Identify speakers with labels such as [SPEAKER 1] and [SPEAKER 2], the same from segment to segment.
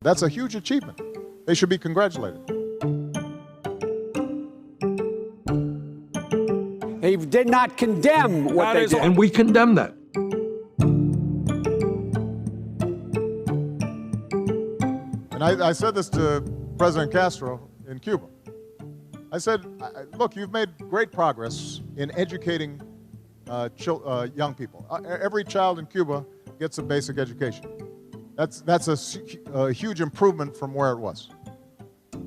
[SPEAKER 1] That's a huge achievement. They should be congratulated.
[SPEAKER 2] He did not condemn what they did.
[SPEAKER 3] And we condemn that.
[SPEAKER 1] And I said this to President Castro in Cuba. I said, look, you've made great progress in educating young people. Every child in Cuba gets a basic education. That's a huge improvement from where it was.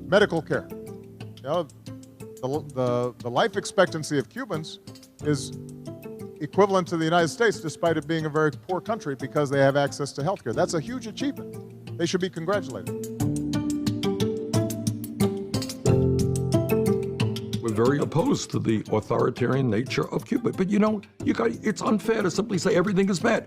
[SPEAKER 1] Medical care. You know, the life expectancy of Cubans is equivalent to the United States, despite it being a very poor country, because they have access to health care. That's a huge achievement. They should be congratulated.
[SPEAKER 3] We're very opposed to the authoritarian nature of Cuba. But you know, it's unfair to simply say everything is bad.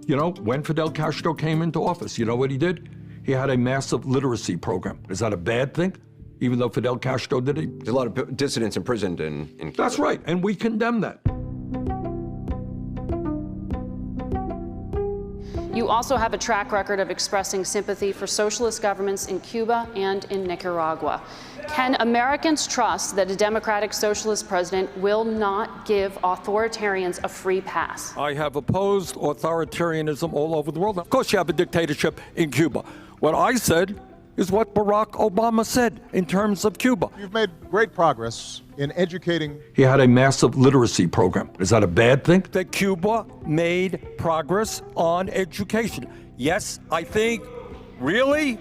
[SPEAKER 3] You know, when Fidel Castro came into office, you know what he did? He had a massive literacy program. Is that a bad thing? Even though Fidel Castro did it?
[SPEAKER 4] There's a lot of dissidents imprisoned in Cuba.
[SPEAKER 3] That's right, and we condemn that.
[SPEAKER 5] You also have a track record of expressing sympathy for socialist governments in Cuba and in Nicaragua. Can Americans trust that a democratic socialist president will not give authoritarians a free pass?
[SPEAKER 3] I have opposed authoritarianism all over the world. Of course you have a dictatorship in Cuba. What I said is what Barack Obama said in terms of Cuba.
[SPEAKER 1] You've made great progress in educating.
[SPEAKER 3] He had a massive literacy program. Is that a bad thing? That Cuba made progress on education. Yes, I think, really?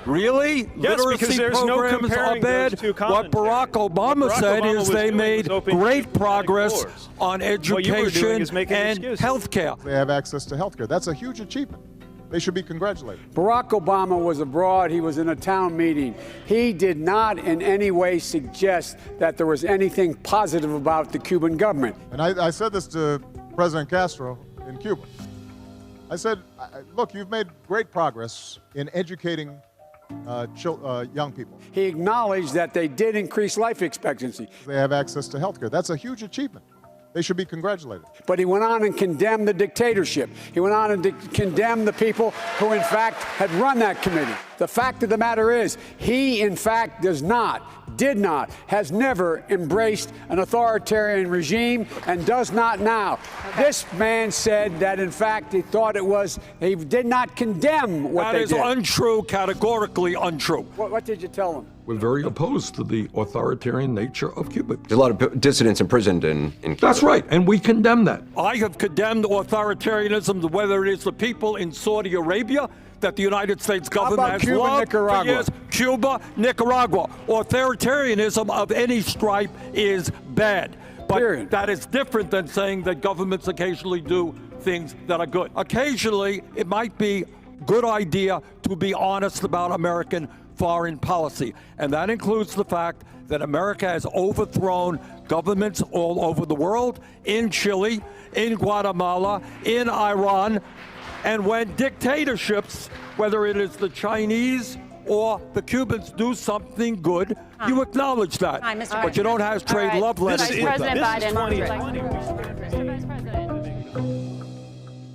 [SPEAKER 3] Really?
[SPEAKER 6] Yes,
[SPEAKER 3] literacy
[SPEAKER 6] because there's no
[SPEAKER 3] programs
[SPEAKER 6] comparing
[SPEAKER 3] are bad.
[SPEAKER 6] those two
[SPEAKER 3] What Barack Obama said
[SPEAKER 6] Obama
[SPEAKER 3] is
[SPEAKER 6] was
[SPEAKER 3] they
[SPEAKER 6] doing
[SPEAKER 3] made
[SPEAKER 6] was opening
[SPEAKER 3] great progress
[SPEAKER 6] doors.
[SPEAKER 3] on
[SPEAKER 6] What you were doing
[SPEAKER 3] education
[SPEAKER 6] is making
[SPEAKER 3] and
[SPEAKER 6] excuses.
[SPEAKER 3] health care.
[SPEAKER 1] They have access to health care. That's a huge achievement. They should be congratulated.
[SPEAKER 2] Barack Obama was abroad. He was in a town meeting. He did not in any way suggest that there was anything positive about the Cuban government.
[SPEAKER 1] And I said this to President Castro in Cuba. I said, look, you've made great progress in educating young people.
[SPEAKER 2] He acknowledged that they did increase life expectancy.
[SPEAKER 1] They have access to health care. That's a huge achievement. They should be congratulated.
[SPEAKER 2] But he went on and condemned the dictatorship. He went on and condemned the people who, in fact, had run that committee. The fact of the matter is, he, in fact, did not, has never embraced an authoritarian regime and does not now. This man said that, in fact, he thought he did not condemn what they did.
[SPEAKER 3] That is untrue, categorically untrue.
[SPEAKER 2] What did you tell him?
[SPEAKER 3] We're very opposed to the authoritarian nature of Cuba.
[SPEAKER 4] There's a lot of dissidents imprisoned in Cuba.
[SPEAKER 3] That's right, and we condemn that. I have condemned authoritarianism, whether it is the people in Saudi Arabia that the United States government has
[SPEAKER 2] Cuba,
[SPEAKER 3] loved
[SPEAKER 2] Nicaragua?
[SPEAKER 3] for years. Cuba, Nicaragua. Authoritarianism of any stripe is bad. But
[SPEAKER 2] Period.
[SPEAKER 3] That is different than saying that governments occasionally do things that are good. Occasionally, it might be a good idea to be honest about American foreign policy. And that includes the fact that America has overthrown governments all over the world, in Chile, in Guatemala, in Iran. And when dictatorships, whether it is the Chinese or the Cubans, do something good, you acknowledge that.
[SPEAKER 5] Hi, Mr.
[SPEAKER 3] But you don't have trade love letters with them.
[SPEAKER 5] President Biden.
[SPEAKER 6] This is 2020.